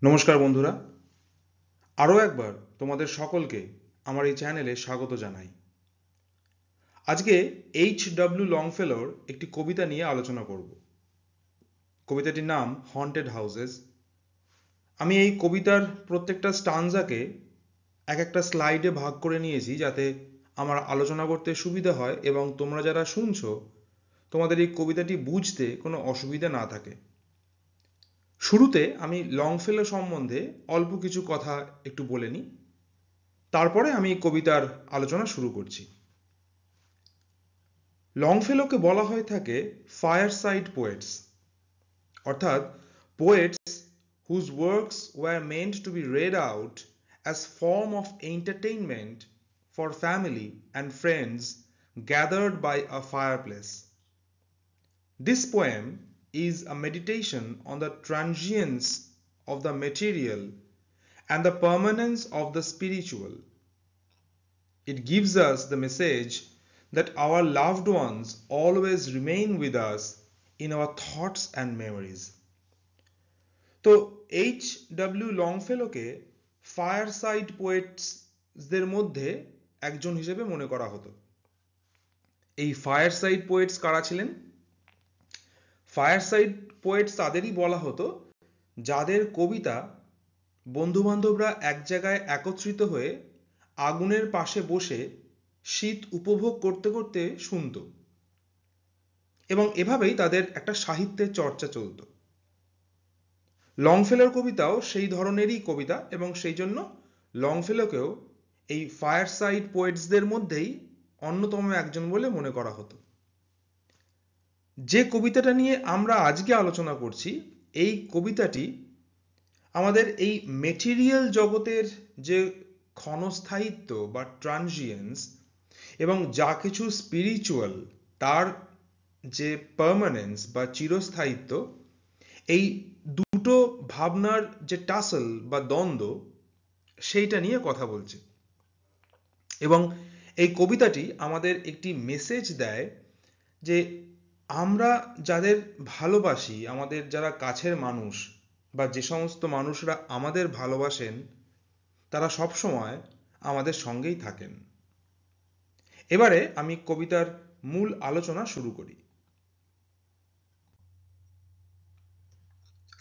নমস্কার বন্ধুরা, আরও একবার তোমাদের সকলকে আমার এই চ্যানেলে স্বাগত জানাই। আজকে H.W. লংফেলোর একটি কবিতা নিয়ে আলোচনা করব। কবিতাটির নাম হন্টেড হাউসেস। আমি এই কবিতার প্রত্যেকটা স্টানজাকে এক একটা স্লাইডে ভাগ করে নিয়েছি যাতে আমার আলোচনা করতে সুবিধা হয় এবং তোমরা যারা শুনছো তোমাদের এই কবিতাটি বুঝতে কোনো অসুবিধা না থাকে। শুরুতে আমি লংফেলো সম্বন্ধে অল্প কিছু কথা একটু বলে নিই, তারপরে আমি কবিতার আলোচনা শুরু করছি। লংফেলোকে বলা হয়ে থাকে ফায়ারসাইড পোয়েটস, অর্থাৎ poets whose works were meant to be read out as form of entertainment for family and friends gathered by a fireplace. This poem is a meditation on the transience of the material and the permanence of the spiritual. It gives us the message that our loved ones always remain with us in our thoughts and memories. তো H.W. লংফেলোকে ফায়ারসাইড পোয়েটসদের মধ্যে একজন হিসেবে মনে করা হতো। এই ফায়ারসাইড poets কারা ছিলেন? ফায়ারসাইড পোয়েটস তাদেরই বলা হতো যাদের কবিতা বন্ধুবান্ধবরা এক জায়গায় একত্রিত হয়ে আগুনের পাশে বসে শীত উপভোগ করতে করতে শুনত, এবং এভাবেই তাদের একটা সাহিত্যের চর্চা চলত। লংফেলোর কবিতাও সেই ধরনেরই কবিতা, এবং সেই জন্য লংফেলোকেও এই ফায়ারসাইড পোয়েটসদের মধ্যেই অন্যতম একজন বলে মনে করা হতো। যে কবিতাটা নিয়ে আমরা আজকে আলোচনা করছি, এই কবিতাটি আমাদের এই মেটেরিয়াল জগতের যে ক্ষণস্থায়িত্ব বা ট্রানজিয়েন্স এবং যা কিছু স্পিরিচুয়াল তার যে পার্মানেন্স বা চিরস্থায়িত্ব, এই দুটো ভাবনার যে টাসল বা দ্বন্দ্ব, সেইটা নিয়ে কথা বলছে। এবং এই কবিতাটি আমাদের একটি মেসেজ দেয় যে আমরা যাদের ভালোবাসি, আমাদের যারা কাছের মানুষ বা যে সমস্ত মানুষরা আমাদের ভালোবাসেন, তারা সবসময় আমাদের সঙ্গেই থাকেন। এবারে আমি কবিতার মূল আলোচনা শুরু করি।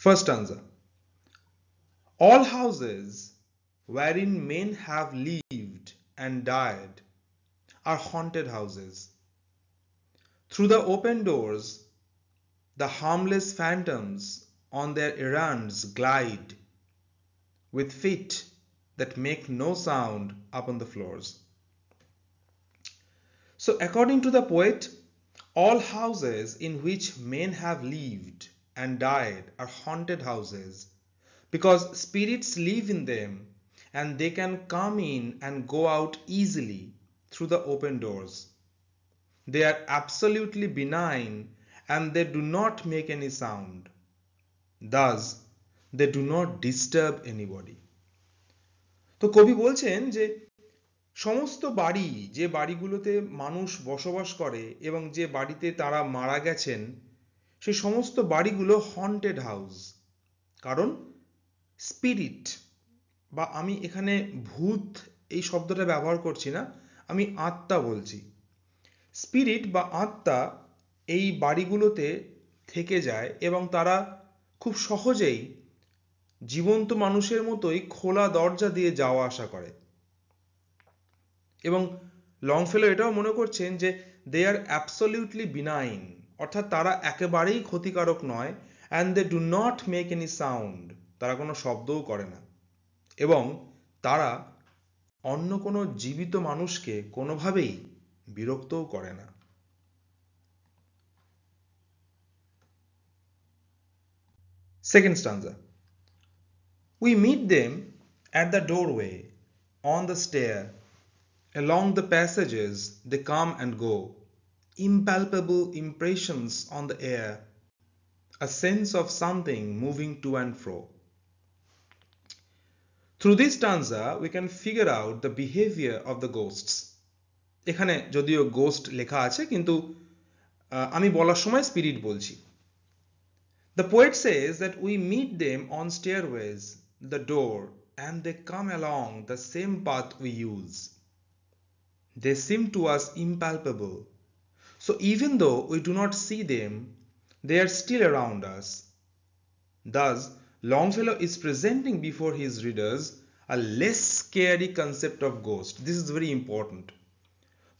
First stanza. All houses wherein men have lived and died are haunted houses. Through the open doors, the harmless phantoms on their errands glide, with feet that make no sound upon the floors. So, according to the poet, all houses in which men have lived and died are haunted houses because spirits live in them and they can come in and go out easily through the open doors. They are absolutely benign and they do not make any sound. Thus, they do not disturb anybody. তো কবি বলছেন যে সমস্ত বাড়ি, যে বাড়িগুলোতে মানুষ বসবাস করে এবং যে বাড়িতে তারা মারা গেছেন, সেই সমস্ত বাড়িগুলো হন্টেড হাউস। কারণ স্পিরিট, বা আমি এখানে ভূত এই শব্দটা ব্যবহার করছি না, আমি আত্মা বলছি। স্পিরিট বা আত্মা এই বাড়িগুলোতে থেকে যায় এবং তারা খুব সহজেই জীবন্ত মানুষের মতোই খোলা দরজা দিয়ে যাওয়া আসা করে। এবং লংফেলো এটাও মনে করছেন যে দে আর অ্যাবসলিউটলি বিনাইন, অর্থাৎ তারা একেবারেই ক্ষতিকারক নয়, and they do not make any sound, তারা কোনো শব্দও করে না, এবং তারা অন্য কোনো জীবিত মানুষকে কোনোভাবেই বিরক্তও করে না। Second stanza. We meet them at the doorway, on the stair, along the passages they come and go, impalpable impressions on the air, a sense of something moving to and fro. Through this stanza we can figure out the behavior of the ghosts. এখানে যদিও ghost লেখা আছে, কিন্তু আমি বলার সময় spirit বলছি। The poet says that we meet them on stairways, the door and they come along the same path we use. They seem to us impalpable. So even though we do not see them, they are still around us. Thus, Longfellow is presenting before his readers a less scary concept of ghost. This is very important.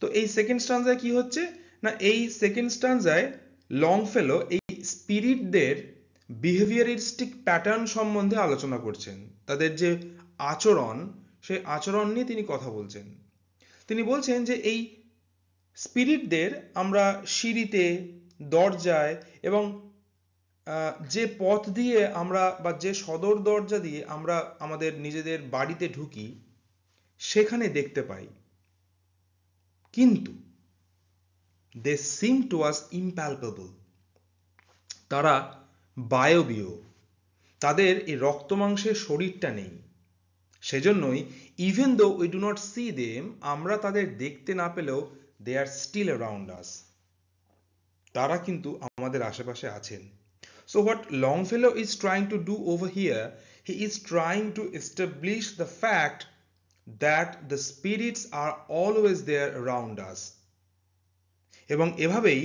তো এই second স্টানজায় কি হচ্ছে না, এই second স্টানজায় লংফেলো এই স্পিরিটদের বিহেভিয়ারিস্টিক pattern সম্বন্ধে আলোচনা করছেন। তাদের যে আচরণ, সেই আচরণ নিয়ে তিনি কথা বলছেন। তিনি বলছেন যে এই স্পিরিটদের আমরা সিঁড়িতে, দরজায় এবং যে পথ দিয়ে আমরা বা যে সদর দরজা দিয়ে আমরা আমাদের নিজেদের বাড়িতে ঢুকি সেখানে দেখতে পাই, কিন্তু they seem to us impalpable, তারা বায়বীয়, তাদের এই রক্তমাংসের শরীরটা নেই। সেজন্যই even though we do not see them, আমরা তাদের দেখতে না পেলেও they are still around us, তারা কিন্তু আমাদের আশেপাশে আছেন। So what Longfellow is trying to do over here, he is trying to establish the fact that the spirits are always there around us. এবং এভাবেই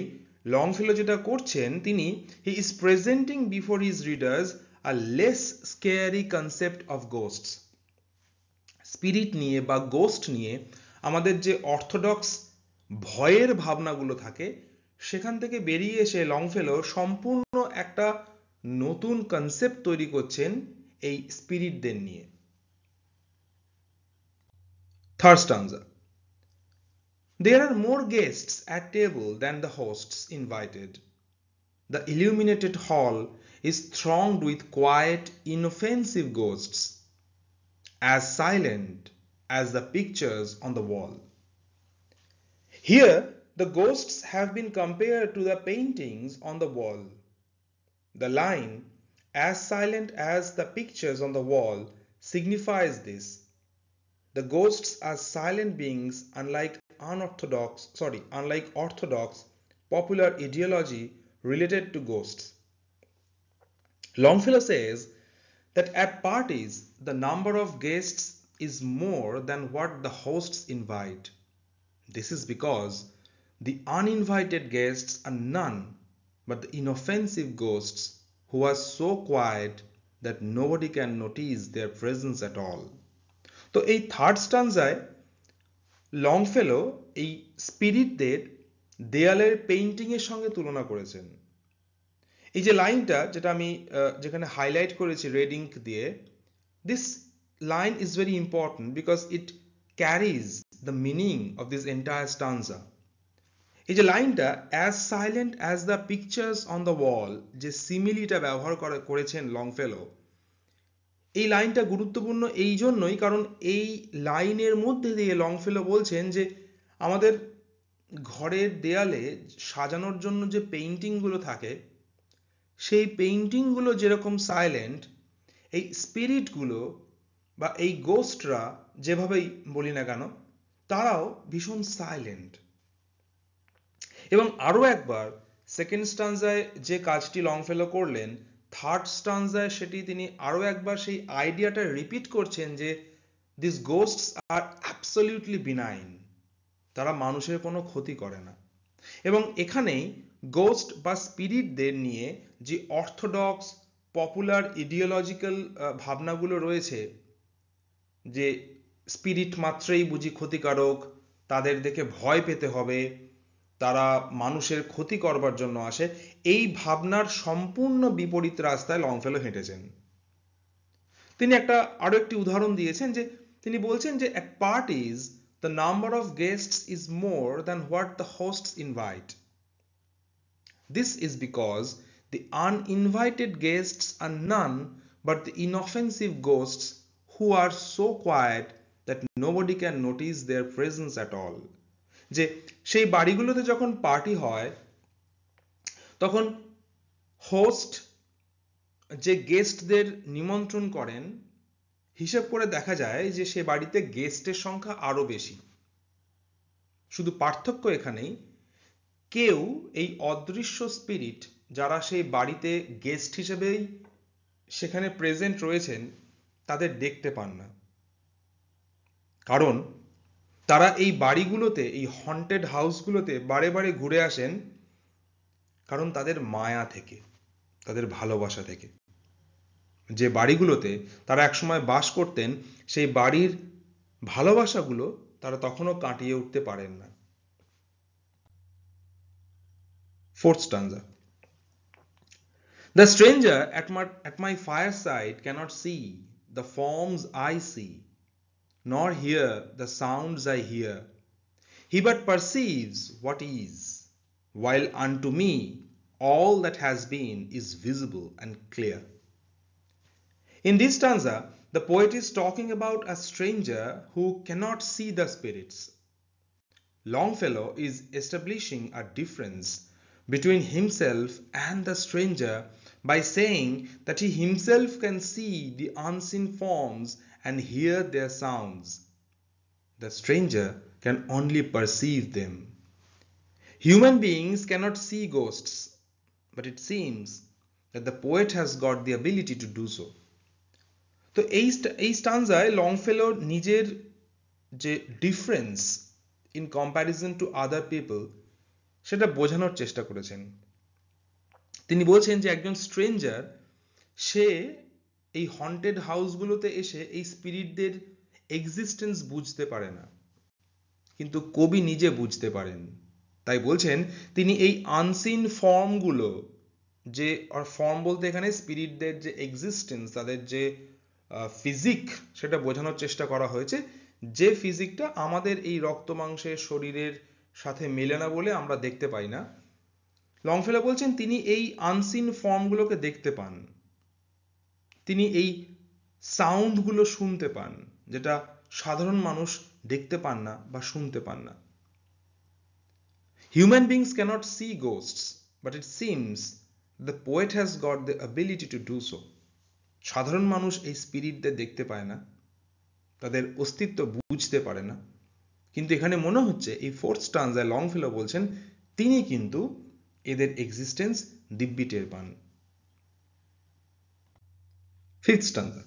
লংফেলো যেটা করছেন, তিনি he is presenting before his readers a less scary concept of ghosts. Spirit নিয়ে বা ghost নিয়ে আমাদের যে অর্থোডক্স ভয়ের ভাবনাগুলো থাকে সেখান থেকে বেরিয়ে এসে লংফেলো সম্পূর্ণ একটা নতুন কনসেপ্ট তৈরি করছেন এই স্পিরিটদের নিয়ে। Third stanza. There are more guests at table than the hosts invited. The illuminated hall is thronged with quiet, inoffensive ghosts, as silent as the pictures on the wall. Here, the ghosts have been compared to the paintings on the wall. The line, as silent as the pictures on the wall, signifies this. The ghosts are silent beings, unlike orthodox popular ideology related to ghosts. Longfellow says that at parties the number of guests is more than what the hosts invite. This is because the uninvited guests are none but the inoffensive ghosts who are so quiet that nobody can notice their presence at all. তো এই third স্টানজায় লংফেলো এই স্পিরিটদের দেয়ালের painting এর সঙ্গে তুলনা করেছেন। এই যে লাইনটা যেটা আমি যেখানে হাইলাইট করেছি রেড ইঙ্ক দিয়ে, this line is very important because it carries the meaning of this entire stanza. এই যে লাইনটা as silent as the pictures on the wall, যে সিমিলিটা ব্যবহার করেছেন লংফেলো, এই লাইনটা গুরুত্বপূর্ণ এই জন্যই কারণ এই লাইনের মধ্যে দিয়ে লংফেলো বলছেন যে আমাদের ঘরের দেয়ালে সাজানোর জন্য যে পেইন্টিংগুলো থাকে সেই পেইন্টিংগুলো যেরকম সাইলেন্ট, এই স্পিরিটগুলো বা এই গোস্টরা যেভাবেই বলি না কেন তারাও ভীষণ সাইলেন্ট। এবং আরো একবার সেকেন্ড স্টানজায় যে কাজটি লংফেলো করলেন, থার্ড স্টানজায় সেটি তিনি আরো একবার সেই আইডিয়াটা রিপিট করছেন যে দিস গোস্টস আর অ্যাবসলিউটলি বিনাইন, তারা মানুষের কোনো ক্ষতি করে না। এবং এখানেই গোস্ট বা স্পিরিটদের নিয়ে যে অর্থোডক্স পপুলার ইডিওলজিক্যাল ভাবনাগুলো রয়েছে, যে স্পিরিট মাত্রই বুঝি ক্ষতিকারক, তাদের দেখে ভয় পেতে হবে, তারা মানুষের ক্ষতি করবার জন্য আসে, এই ভাবনার সম্পূর্ণ বিপরীত রাস্তায় লংফেলো হেঁটেছেন। তিনি আরো একটি উদাহরণ দিয়েছেন যে তিনি বলছেন যে at parties the number of guests is more than what the hosts invite. This is because the uninvited guests are none but the inoffensive ghosts who are so quiet that nobody can notice their presence at all. যে সেই বাড়িগুলোতে যখন party হয় তখন host যে গেস্টদের নিমন্ত্রণ করেন, হিসেব করে দেখা যায় যে সে বাড়িতে গেস্টের সংখ্যা আরো বেশি। শুধু পার্থক্য এখানেই, কেউ এই অদৃশ্য স্পিরিট যারা সেই বাড়িতে গেস্ট হিসেবেই সেখানে প্রেজেন্ট রয়েছেন, তাদের দেখতে পান না, কারণ তারা এই বাড়িগুলোতে, এই হন্টেড হাউসগুলোতে বারে বারে ঘুরে আসেন কারণ তাদের মায়া থেকে, তাদের ভালোবাসা থেকে। যে বাড়িগুলোতে তারা একসময় বাস করতেন, সেই বাড়ির ভালোবাসাগুলো তারা তখনও কাটিয়ে উঠতে পারেন না। Fourth stanza. The stranger at my fireside cannot see the forms I see, nor hear the sounds I hear. He but perceives what is, while unto me all that has been is visible and clear. In this stanza, the poet is talking about a stranger who cannot see the spirits. Longfellow is establishing a difference between himself and the stranger by saying that he himself can see the unseen forms and hear their sounds. The stranger can only perceive them. Human beings cannot see ghosts, but it seems that the poet has got the ability to do so. তো এই স্টানজায় লংফেলো নিজের যে difference in comparison to other people সেটা বোঝানোর চেষ্টা করেছেন। তিনি বলছেন যে একজন স্ট্রেঞ্জার, সে এই হন্টেড হাউসগুলোতে এসে এই স্পিরিটদের এক্সিস্টেন্স বুঝতে পারে না, কিন্তু কবি নিজে বুঝতে পারেন। তাই বলছেন তিনি এই আনসিন ফর্মগুলো, যে ফর্ম বলতে এখানে স্পিরিটদের যে এক্সিস্টেন্স, তাদের যে ফিজিক, সেটা বোঝানোর চেষ্টা করা হয়েছে, যে ফিজিকটা আমাদের এই রক্ত মাংসের শরীরের সাথে মেলে না বলে আমরা দেখতে পাই না। লংফেলো বলছেন তিনি এই আনসিন ফর্মগুলোকে দেখতে পান, তিনি এই সাউন্ডগুলো শুনতে পান, যেটা সাধারণ মানুষ দেখতে পান না বা শুনতে পান না। Human beings cannot see ghosts, but it seems the poet has got the ability to do so. সাধারণ মানুষ এই স্পিরিটদের দেখতে পায় না, তাদের অস্তিত্ব বুঝতে পারে না, কিন্তু এখানে মনে হচ্ছে এই ফোর্থ স্টানজায় লংফেলো বলছেন তিনি কিন্তু এদের এক্সিস্টেন্স দিব্যি টের পান। Fifth stanza.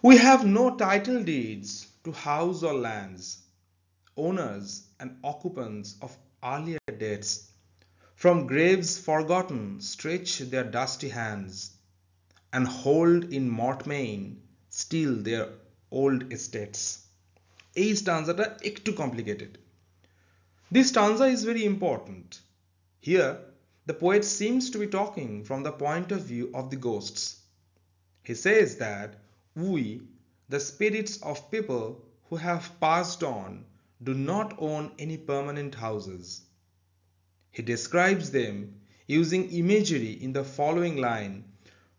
We have no title deeds to house or lands, owners and occupants of earlier dates, from graves forgotten stretch their dusty hands, and hold in mortmain still their old estates. এই স্টানজাটা একটু complicated. This stanza is very important. Here, the poet seems to be talking from the point of view of the ghosts. He says that we, the spirits of people who have passed on, do not own any permanent houses. He describes them using imagery in the following line: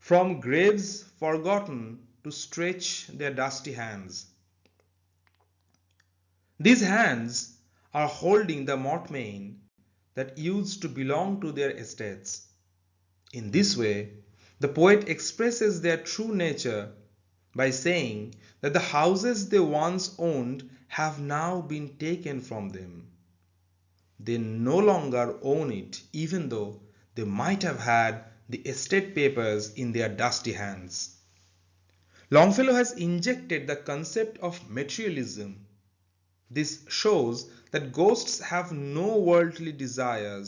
from graves forgotten to stretch their dusty hands. These hands are holding the mortmain that used to belong to their estates. In this way, the poet expresses their true nature by saying that the houses they once owned have now been taken from them. They no longer own it, even though they might have had the estate papers in their dusty hands. Longfellow has injected the concept of materialism. This shows that ghosts have no worldly desires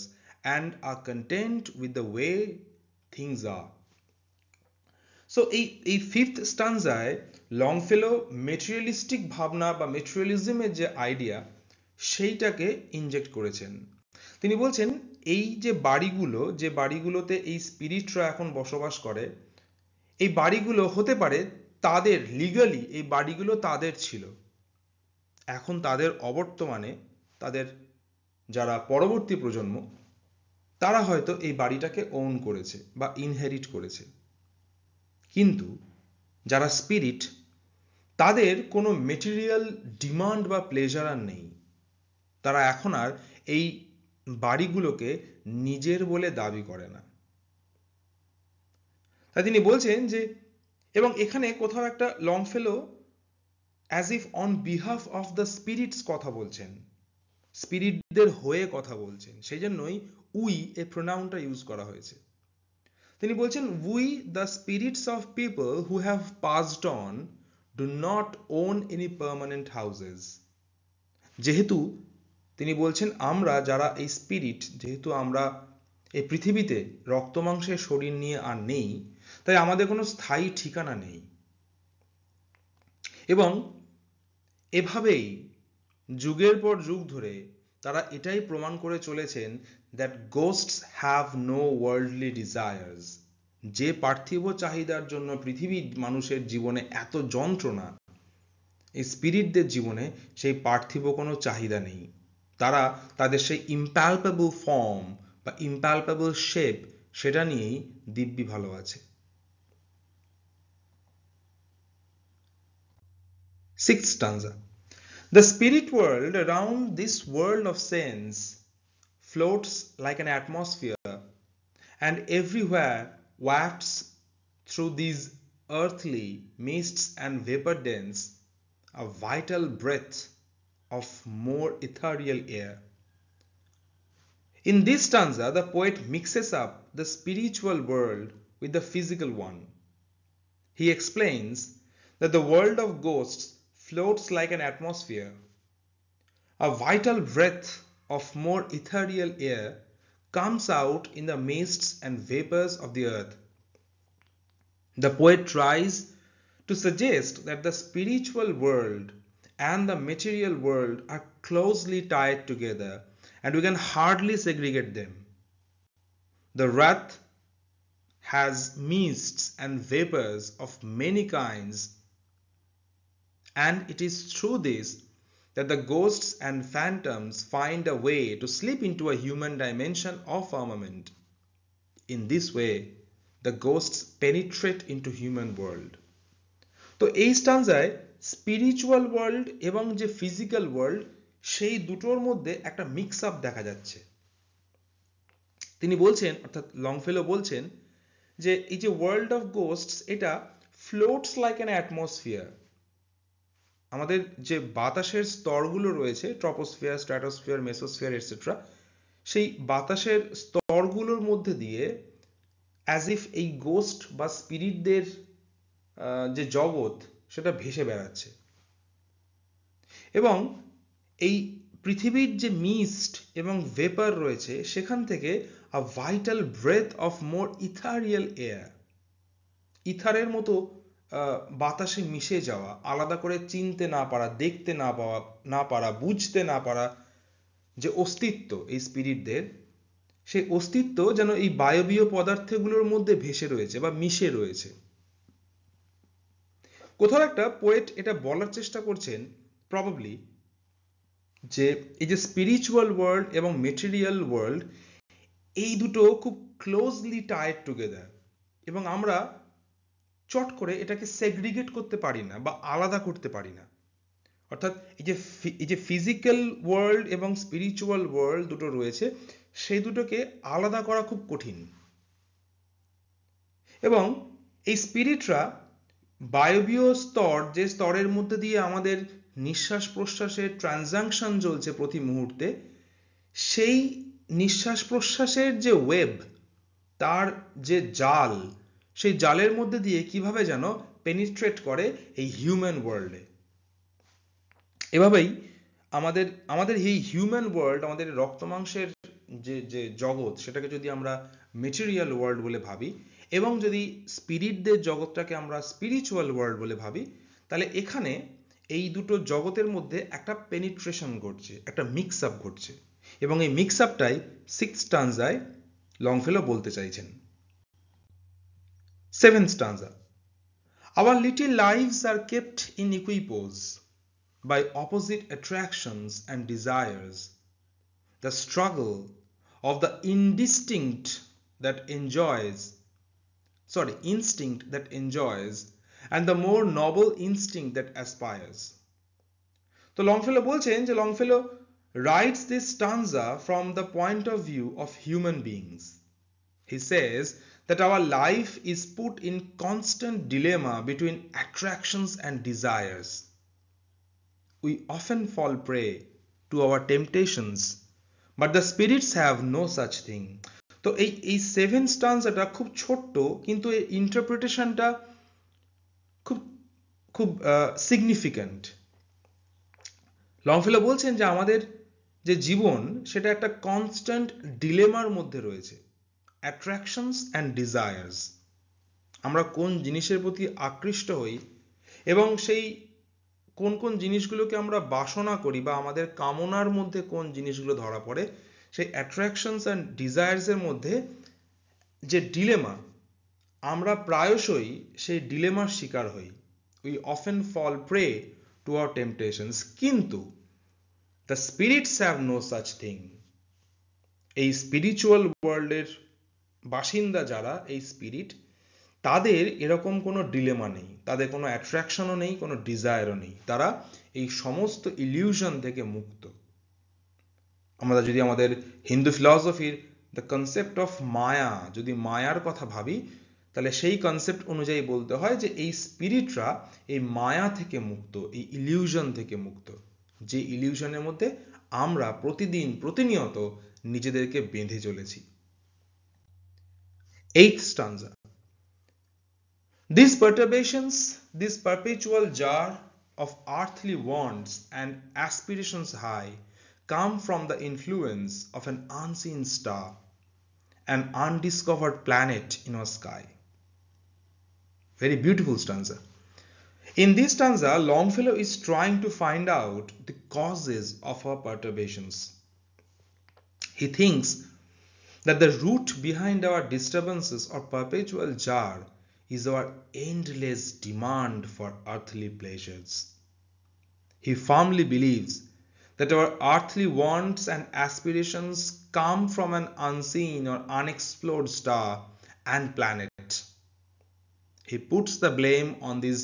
and are content with the way things are. So এই fifth স্টানজায় লংফেলো materialistic ভাবনা বা মেটেরিয়ালিজমের যে idea, সেইটাকে inject করেছেন। তিনি বলছেন এই যে বাড়িগুলোতে এই স্পিরিটরা এখন বসবাস করে, এই বাড়িগুলো হতে পারে তাদের লিগালি, এই বাড়িগুলো তাদের ছিল, এখন তাদের অবর্তমানে তাদের যারা পরবর্তী প্রজন্ম, তারা হয়তো এই বাড়িটাকে ওন করেছে বা ইনহেরিট করেছে, কিন্তু যারা স্পিরিট, তাদের কোনো মেটেরিয়াল ডিমান্ড বা প্লেজার আর নেই, তারা এখন আর এই বাড়িগুলোকে নিজের বলে দাবি করে না। তাই তিনি বলছেন যে, এবং এখানে কোথাও একটা Longfellow as if on behalf of the spirits কথা বলছেন, স্পিরিটদের হয়ে কথা বলছেন, সেই জন্যই উই এই প্রোনাউনটা ইউজ করা হয়েছে। তিনি বলছেন, we the spirits of people who have passed on do not own any permanent houses. যেহেতু তিনি বলছেন আমরা যারা এই স্পিরিট, যেহেতু আমরা এই পৃথিবীতে রক্তমাংসের শরীর নিয়ে আর নেই, তাই আমাদের কোনো স্থায়ী ঠিকানা নেই। এবং এভাবেই যুগের পর যুগ ধরে তারা এটাই প্রমাণ করে চলেছেন that ghosts have no worldly desires. যে পার্থিব চাহিদার জন্য পৃথিবীর মানুষের জীবনে এত যন্ত্রণা, এই স্পিরিটদের জীবনে সেই পার্থিব কোনো চাহিদা নেই। তারা তাদের সেই ইম্প্যালপেবল ফর্ম বা ইম্প্যালপেবল শেপ, সেটা নিয়েই দিব্যি ভালো আছে। Sixth stanza. The spirit world around this world of sense floats like an atmosphere, and everywhere wafts through these earthly mists and vapor dens a vital breath of more ethereal air. In this stanza, the poet mixes up the spiritual world with the physical one. He explains that the world of ghosts floats like an atmosphere. A vital breath of more ethereal air comes out in the mists and vapors of the earth. The poet tries to suggest that the spiritual world and the material world are closely tied together, and we can hardly segregate them. The earth has mists and vapors of many kinds, and it is through this that the ghosts and phantoms find a way to slip into a human dimension or firmament. In this way, the ghosts penetrate into human world. তো এই স্টানজায় spiritual world এবং যে physical world, সেই দুটোর মধ্যে একটা mix up দেখা যাচ্ছে। তিনি বলছেন, অর্থাৎ লংফেলো বলছেন, যে এই যে ওয়ার্ল্ড অফ গোস্টস, এটা ফ্লোটস লাইক অ্যান অ্যাটমসফিয়ার। আমাদের যে বাতাসের স্তরগুলো রয়েছে, ট্রপোস্ফিয়ার, স্ট্র্যাটোস্ফিয়ার, মেসোস্ফিয়ার এটসেট্রা, সেই বাতাসের স্তরগুলোর মধ্যে দিয়ে অ্যাজ ইফ এই গোস্ট বা স্পিরিটদের যে জগৎ, সেটা ভেসে বেড়াচ্ছে। এবং এই পৃথিবীর যে মিস্ট এবং ভেপার রয়েছে, সেখান থেকে a vital breath of more ethereal air, ইথারের মতো বাতাসে মিশে যাওয়া, আলাদা করে চিনতে না পারা, দেখতে না পারা, বুঝতে না পারা যে অস্তিত্ব এই স্পিরিটদের, সেই অস্তিত্ব যেন এই বায়বীয় পদার্থগুলোর মধ্যে ভেসে রয়েছে বা মিশে রয়েছে। কোথাও একটা পোয়েট এটা বলার চেষ্টা করছেন প্রবাবলি, যে এই যে স্পিরিচুয়াল ওয়ার্ল্ড এবং মেটেরিয়াল ওয়ার্ল্ড, এই দুটো খুব ক্লোজলি টাইড টুগেদার, এবং আমরা চট করে এটাকে সেগ্রিগেট করতে পারি না বা আলাদা করতে পারি না। অর্থাৎ এই যে ফিজিক্যাল ওয়ার্ল্ড এবং স্পিরিচুয়াল ওয়ার্ল্ড দুটো রয়েছে, সেই দুটোকে আলাদা করা খুব কঠিন। এবং এই স্পিরিটরা বায়বীয় স্তর, যে স্তরের মধ্যে দিয়ে আমাদের নিঃশ্বাস প্রশ্বাসের ট্রানজাকশন চলছে প্রতি মুহূর্তে, সেই নিঃশ্বাস প্রশ্বাসের যে ওয়েব, তার যে জাল, সেই জালের মধ্যে দিয়ে কিভাবে যেন পেনিট্রেট করে এই হিউম্যান ওয়ার্ল্ডে। এভাবেই আমাদের এই হিউম্যান ওয়ার্ল্ড, আমাদের রক্তমাংসের যে জগৎ, সেটাকে যদি আমরা মেটেরিয়াল ওয়ার্ল্ড বলে ভাবি, এবং যদি স্পিরিটদের জগৎটাকে আমরা স্পিরিচুয়াল ওয়ার্ল্ড বলে ভাবি, তাহলে এখানে এই দুটো জগতের মধ্যে একটা পেনিট্রেশন ঘটছে, একটা মিক্স আপ ঘটছে, এবং এই মিক্স আপটাই সিক্স স্টানজায় লংফেলো বলতে চাইছেন। Seventh stanza. Our little lives are kept in equipoise by opposite attractions and desires. The struggle of the instinct that enjoys, and the more noble instinct that aspires. তো লংফেলো বলছেন যে লংফেলো writes this stanza from the point of view of human beings. He says that our life is put in constant dilemma between attractions and desires. We often fall prey to our temptations, but the spirits have no such thing. তো এই seven স্টান্জাটা খুব ছোট্ট, কিন্তু এর ইন্টারপ্রিটেশনটা খুব খুব significant. লংফেলো বলছেন যে আমাদের যে জীবন সেটা একটা কনস্ট্যান্ট ডিলেমার মধ্যে রয়েছে, অ্যাট্রাকশনস অ্যান্ড ডিজায়ার্স। আমরা কোন জিনিসের প্রতি আকৃষ্ট হই এবং সেই কোন কোন জিনিসগুলোকে আমরা বাসনা করি বা আমাদের কামনার মধ্যে কোন জিনিসগুলো ধরা পড়ে, সেই অ্যাট্রাকশনস অ্যান্ড ডিজায়ার্সের মধ্যে যে ডিলেমা, আমরা প্রায়শই সেই ডিলেমার শিকার হই। We often fall prey to our temptations, কিন্তু the spirits have no such thing. এই স্পিরিচুয়াল ওয়ার্ল্ডের বাসিন্দা যারা, এই স্পিরিট, তাদের এরকম কোনো ডিলেমা নেই, তাদের কোনো অ্যাট্রাকশনও নেই, কোনো ডিজায়ারও নেই। তারা এই সমস্ত ইলিউশন থেকে মুক্ত। আমরা যদি আমাদের হিন্দু ফিলসফির দ্য কনসেপ্ট অফ মায়া, যদি মায়ার কথা ভাবি, তাহলে সেই কনসেপ্ট অনুযায়ী বলতে হয় যে এই স্পিরিটরা এই মায়া থেকে মুক্ত, এই ইলিউশন থেকে মুক্ত, যে ইলিউশনের মধ্যে আমরা প্রতিদিন প্রতিনিয়ত নিজেদেরকে বেঁধে চলেছি। 8th stanza. These perturbations, this perpetual jar of earthly wants and aspirations high, come from the influence of an unseen star, an undiscovered planet in our sky. Very beautiful stanza. In this stanza, Longfellow is trying to find out the causes of our perturbations. He thinks that the root behind our disturbances or perpetual jar is our endless demand for earthly pleasures. He firmly believes that our earthly wants and aspirations come from an unseen or unexplored star and planet. He puts the blame on this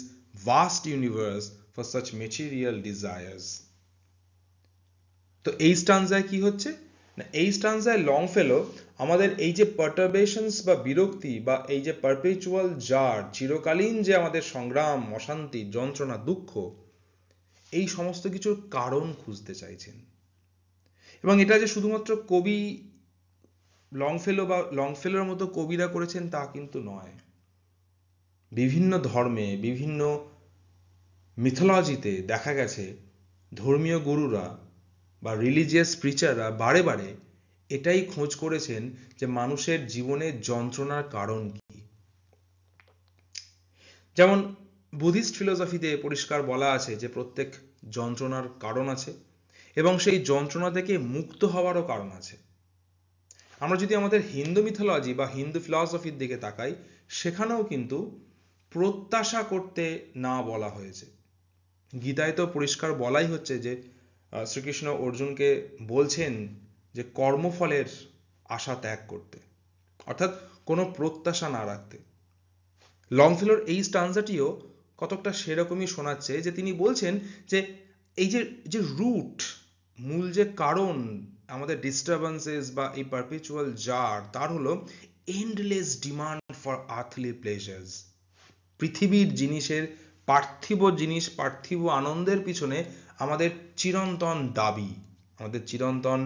vast universe for such material desires. তো এই স্টানজায় কি হচ্ছে না, এই স্টানজায় লংফেলো আমাদের এই যে পারটারবেশনস বা বিরক্তি বা এই যে পারপেচুয়াল জার, চিরকালীন যে আমাদের সংগ্রাম, অশান্তি, যন্ত্রণা, দুঃখ, এই সমস্ত কিছুর কারণ খুঁজতে চাইছেন। এবং এটা যে শুধুমাত্র কবি লংফেলো বা লংফেলোর মতো কবিরা করেছেন তা কিন্তু নয়। বিভিন্ন ধর্মে, বিভিন্ন মিথোলজিতে দেখা গেছে ধর্মীয় গুরুরা বা রিলিজিয়াস প্রিচাররা বারে বারে এটাই খোঁজ করেছেন যে মানুষের জীবনের যন্ত্রণার কারণ কি। যেমন বুদ্ধিস্ট ফিলোসফিতে পরিষ্কার বলা আছে যে প্রত্যেক যন্ত্রণার কারণ আছে এবং সেই যন্ত্রণা থেকে মুক্ত হওয়ারও কারণ আছে। আমরা যদি আমাদের হিন্দু মিথোলজি বা হিন্দু ফিলসফির দিকে তাকাই, সেখানেও কিন্তু প্রত্যাশা করতে না বলা হয়েছে। গীতায় তো পরিষ্কার বলাই হচ্ছে যে শ্রীকৃষ্ণ অর্জুনকে বলছেন যে কর্মফলের আশা ত্যাগ করতে, অর্থাৎ কোনো প্রত্যাশা না রাখতে। লংফেলোর এই স্টানজাটিও কতকটা সেরকমই শোনাচ্ছে, যে তিনি বলছেন যে এই যে রুট, মূল যে কারণ আমাদের ডিস্টারবেন্সেস বা এই পারপেচুয়াল জার, তার হলো endless demand for earthly pleasures. পৃথিবীর জিনিসের, পার্থিব জিনিস, পার্থিব আনন্দের পিছনে আমাদের চিরন্তন দাবি, আমাদের চিরন্তন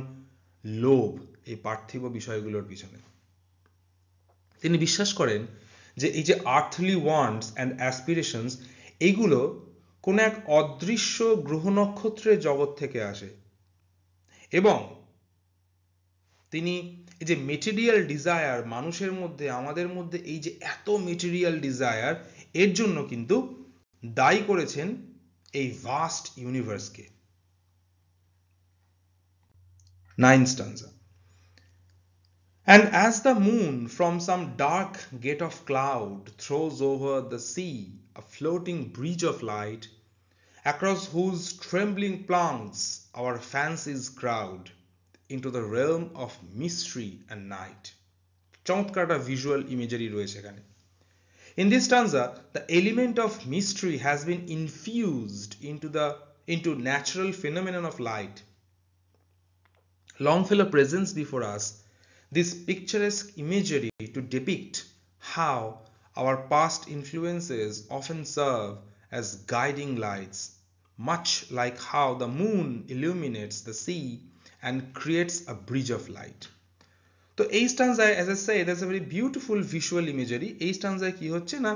লোভ এই পার্থিব বিষয়গুলোর পিছনে। তিনি বিশ্বাস করেন যে এই যে আর্থলি ওয়ান্টস অ্যান্ড অ্যাসপিরেশনস, এইগুলো কোনো এক অদৃশ্য গ্রহ নক্ষত্রের জগৎ থেকে আসে এবং তিনি এই যে মেটেরিয়াল ডিজায়ার মানুষের মধ্যে, আমাদের মধ্যে এই যে এত মেটেরিয়াল ডিজায়ার, এর জন্য কিন্তু দায়ী করেছেন এই vast ইউনিভার্সকে। 9th stanza. And as the moon from some dark gate of cloud throws over the sea a floating bridge of light, across whose trembling planks our fancies crowd into the realm of mystery and night. চমৎকার একটা visual imagery রয়েছে এখানে। In this stanza, the element of mystery has been infused into natural phenomenon of light. Longfellow presents before us this picturesque imagery to depict how our past influences often serve as guiding lights, much like how the moon illuminates the sea and creates a bridge of light. তো এই স্ট্যান্সায় as I say there's a very beautiful visual imagery. এই স্ট্যান্সায় কি হচ্ছে না,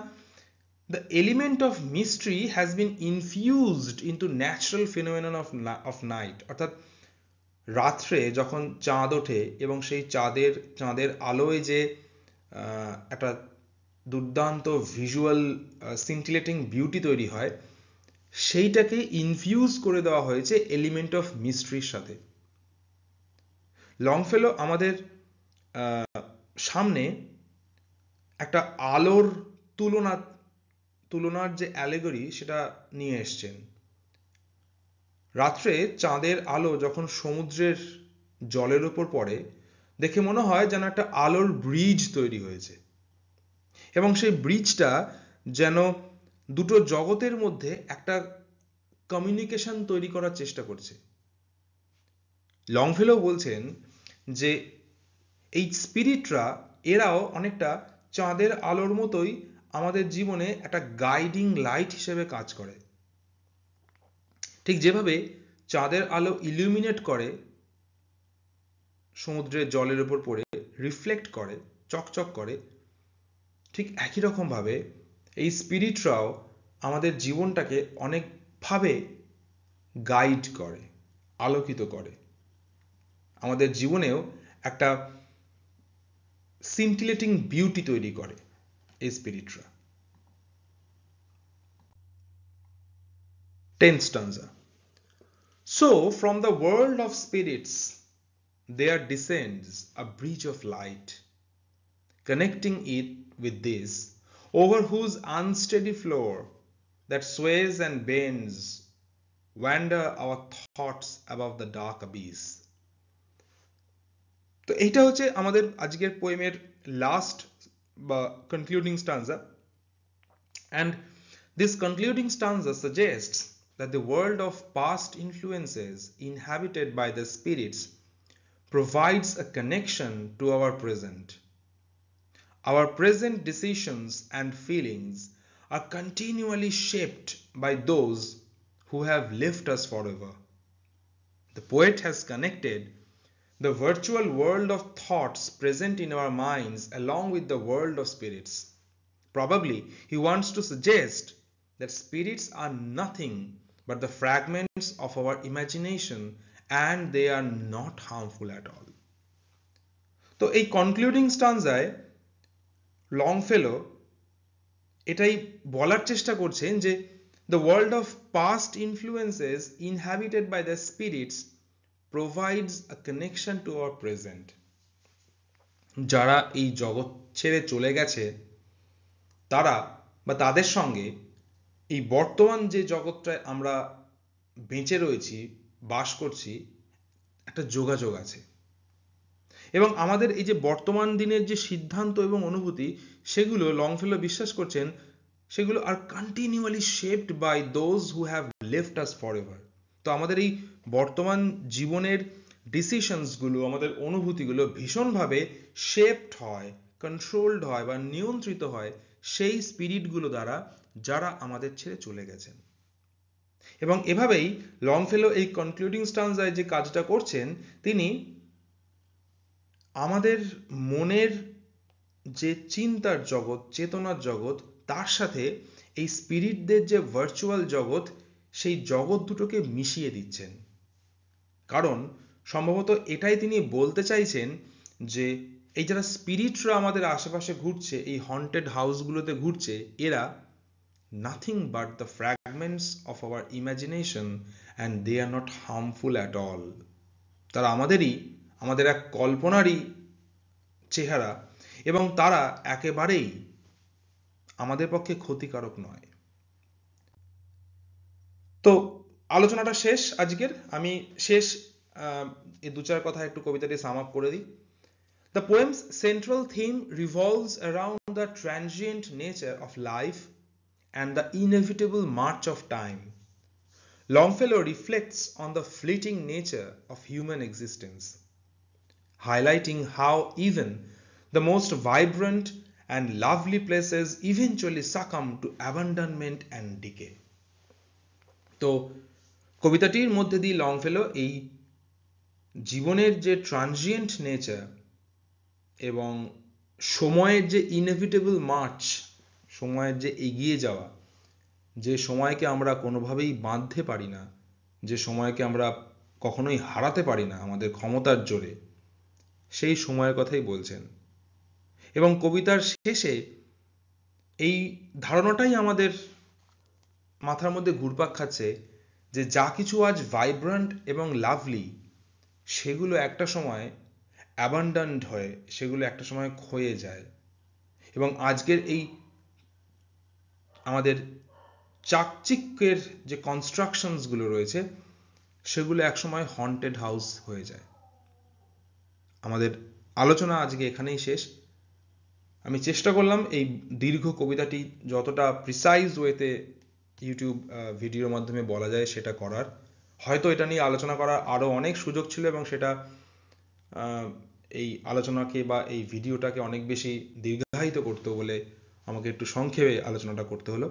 the element of mystery has been infused into natural phenomenon of night. অর্থাৎ রাত্রে যখন চাঁদ ওঠে এবং সেই চাঁদের আলোয় যে একটা দুর্দান্ত ভিজুয়াল সিন্টিলেটিং বিউটি তৈরি হয়, সেইটাকে ইনফিউজ করে দেওয়া হয়েছে এলিমেন্ট অফ মিস্ট্রির সাথে। লংফেলো আমাদের সামনে একটা আলোর তুলনার যে অ্যালেগরি সেটা নিয়ে এসছেন। রাত্রে চাঁদের আলো যখন সমুদ্রের জলের উপর পড়ে, দেখে মনে হয় যেন একটা আলোর ব্রিজ তৈরি হয়েছে, এবং সেই ব্রিজটা যেন দুটো জগতের মধ্যে একটা কমিউনিকেশন তৈরি করার চেষ্টা করছে। লংফেলো বলছেন যে এই স্পিরিটরা এরাও অনেকটা চাঁদের আলোর মতোই আমাদের জীবনে একটা গাইডিং লাইট হিসেবে কাজ করে। ঠিক যেভাবে চাঁদের আলো ইলুমিনেট করে, সমুদ্রের জলের উপর পড়ে রিফ্লেক্ট করে, চকচক করে, ঠিক একই রকম ভাবে এই স্পিরিটরাও আমাদের জীবনটাকে অনেকভাবে গাইড করে, আলোকিত করে। আমাদের জীবনেও একটা সিন্টিলেটিং বিউটি তৈরি করে এই স্পিরিটরা। 10th stanza. So from the world of spirits there descends a bridge of light, connecting it with this, over whose unsteady floor that sways and bends wander our thoughts above the dark abyss. তো এইটা হচ্ছে আমাদের আজকের পোয়েমের last বা concluding স্টান্জা, and this concluding stanza suggests that the world of past influences inhabited by the spirits provides a connection to our present. Our present decisions and feelings are continually shaped by those who have left us forever. The poet has connected the virtual world of thoughts present in our minds along with the world of spirits. Probably he wants to suggest that spirits are nothing but the fragments of our imagination and they are not harmful at all. তো এই concluding স্টানজায় লংফেলো এটাই বলার চেষ্টা করছেন যে the world of past influences inhabited by the spirits provides a connection to our present. যারা এই জগৎ ছেড়ে চলে গেছে তারা বা তাদের সঙ্গে এই বর্তমান যে জগৎটায় আমরা বেঁচে রয়েছি, বাস করছি, একটা যোগাযোগ আছে। এবং আমাদের এই যে বর্তমান দিনের যে সিদ্ধান্ত এবং অনুভূতি, সেগুলো লংফেলো বিশ্বাস করছেন সেগুলো আর continually shaped by those who have left us forever. তো আমাদের এই বর্তমান জীবনের ডিসিশনসগুলো, আমাদের অনুভূতিগুলো ভীষণভাবে শেপড হয়, কন্ট্রোলড হয় বা নিয়ন্ত্রিত হয় সেই স্পিরিটগুলো দ্বারা যারা আমাদের ছেড়ে চলে গেছেন। এবং এভাবেই লংফেলো এই কনক্লুডিং স্টানজায় যে কাজটা করছেন, তিনি আমাদের মনের যে চিন্তার জগৎ, চেতনার জগৎ, তার সাথে এই স্পিরিটদের যে ভার্চুয়াল জগৎ, সেই জগৎ দুটোকে মিশিয়ে দিচ্ছেন। কারণ সম্ভবত এটাই তিনি বলতে চাইছেন যে এই যারা স্পিরিটরা আমাদের আশেপাশে ঘুরছে, এই হন্টেড হাউসগুলোতে ঘুরছে, এরা nothing but the fragments of our imagination and they are not harmful at all. তারা আমাদের এক কল্পনারই চেহারা, এবং তারা একেবারেই আমাদের পক্ষে ক্ষতিকারক নয়। তো আলোচনাটা শেষ আজকের। আমি শেষ এই দু চার কথা একটু কবিতাটি সাম আপ করে দিই। The poem's central theme revolves around the transient nature of life and the inevitable march of time. Longfellow reflects on the fleeting nature of human existence, highlighting how even the most vibrant and lovely places eventually succumb to abandonment and decay. তো কবিতাটির মধ্যে দিয়ে লংফেলো এই জীবনের যে transient nature, এবং সময়ের যে ইনএভিটেবল মার্চ, সময়ের যে এগিয়ে যাওয়া, যে সময়কে আমরা কোনোভাবেই বাঁধতে পারি না, যে সময়কে আমরা কখনোই হারাতে পারি না আমাদের ক্ষমতার জোরে, সেই সময়ের কথাই বলছেন। এবং কবিতার শেষে এই ধারণাটাই আমাদের মাথার মধ্যে ঘুরপাক খাচ্ছে যে যা কিছু আজ ভাইব্রান্ট এবং লাভলি, সেগুলো একটা সময় অ্যাবান্ডান্ট হয়ে, সেগুলো একটা সময় ক্ষয়ে যায়। এবং আজকের এই আমাদের চাকচিক্যের যে কনস্ট্রাকশনসগুলো রয়েছে, সেগুলো একসময় হন্টেড হাউস হয়ে যায়। আমাদের আলোচনা আজকে এখানেই শেষ। আমি চেষ্টা করলাম এই দীর্ঘ কবিতাটি যতটা প্রিসাইজ ওয়েতে ইউটিউব ভিডিওর মাধ্যমে বলা যায় সেটা করার। হয়তো এটা নিয়ে আলোচনা করার আরও অনেক সুযোগ ছিল, এবং সেটা এই আলোচনাকে বা এই ভিডিওটাকে অনেক বেশি দীর্ঘায়িত করতে বলে আমাকে একটু সংক্ষেপে আলোচনাটা করতে হলো।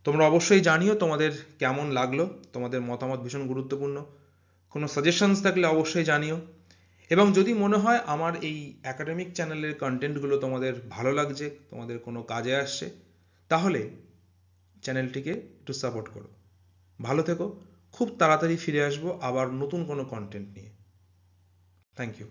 তোমরা অবশ্যই জানিও তোমাদের কেমন লাগলো, তোমাদের মতামত ভীষণ গুরুত্বপূর্ণ। কোনো সাজেশনস থাকলে অবশ্যই জানিও। এবং যদি মনে হয় আমার এই একাডেমিক চ্যানেলের কন্টেন্টগুলো তোমাদের ভালো লাগছে, তোমাদের কোনো কাজে আসছে, তাহলে চ্যানেলটিকে একটু সাপোর্ট করো। ভালো থেকো। খুব তাড়াতাড়ি ফিরে আসবো আবার নতুন কোনো কন্টেন্ট নিয়ে। Thank you.